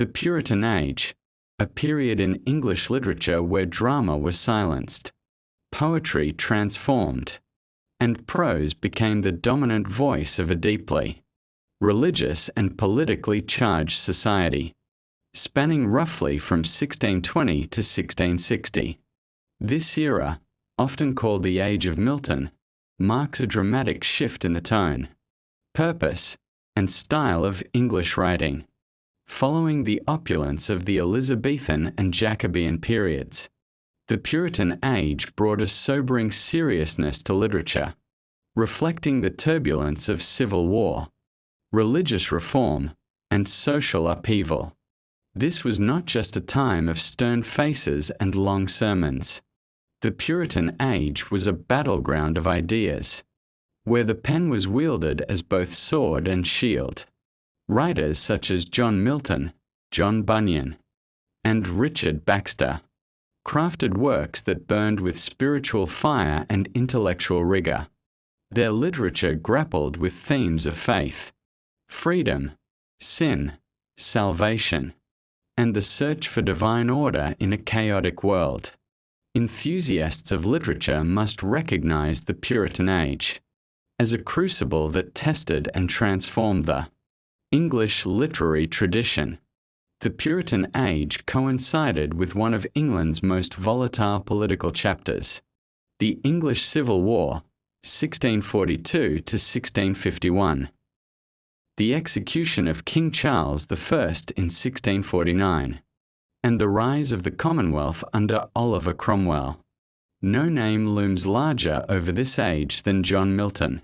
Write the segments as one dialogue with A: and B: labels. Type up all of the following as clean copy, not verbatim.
A: The Puritan Age, a period in English literature where drama was silenced, poetry transformed, and prose became the dominant voice of a deeply religious and politically charged society, spanning roughly from 1620 to 1660. This era, often called the Age of Milton, marks a dramatic shift in the tone, purpose, and style of English writing. Following the opulence of the Elizabethan and Jacobean periods, the Puritan Age brought a sobering seriousness to literature, reflecting the turbulence of civil war, religious reform, and social upheaval. This was not just a time of stern faces and long sermons. The Puritan Age was a battleground of ideas, where the pen was wielded as both sword and shield. Writers such as John Milton, John Bunyan, and Richard Baxter crafted works that burned with spiritual fire and intellectual rigor. Their literature grappled with themes of faith, freedom, sin, salvation, and the search for divine order in a chaotic world. Enthusiasts of literature must recognize the Puritan Age as a crucible that tested and transformed the English literary tradition. The Puritan Age coincided with one of England's most volatile political chapters, the English Civil War, 1642 to 1651. The execution of King Charles I in 1649, and the rise of the Commonwealth under Oliver Cromwell. No name looms larger over this age than John Milton.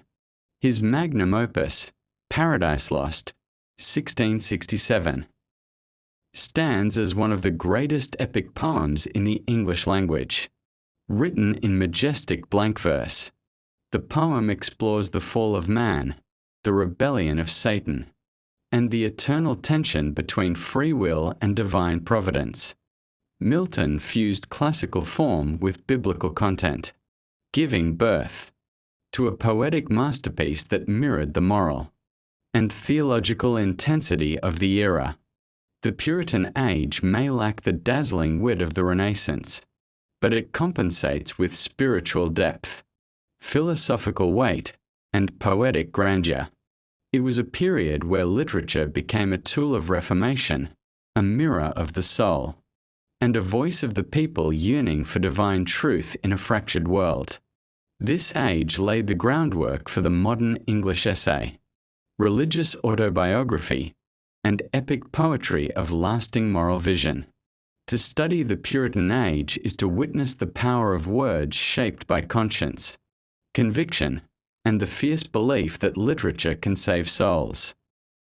A: His magnum opus, Paradise Lost, 1667, stands as one of the greatest epic poems in the English language. Written in majestic blank verse, the poem explores the fall of man, the rebellion of Satan, and the eternal tension between free will and divine providence. Milton fused classical form with biblical content, giving birth to a poetic masterpiece that mirrored the moral and theological intensity of the era. The Puritan Age may lack the dazzling wit of the Renaissance, but it compensates with spiritual depth, philosophical weight, and poetic grandeur. It was a period where literature became a tool of reformation, a mirror of the soul, and a voice of the people yearning for divine truth in a fractured world. This age laid the groundwork for the modern English essay, religious autobiography, and epic poetry of lasting moral vision. To study the Puritan Age is to witness the power of words shaped by conscience, conviction, and the fierce belief that literature can save souls.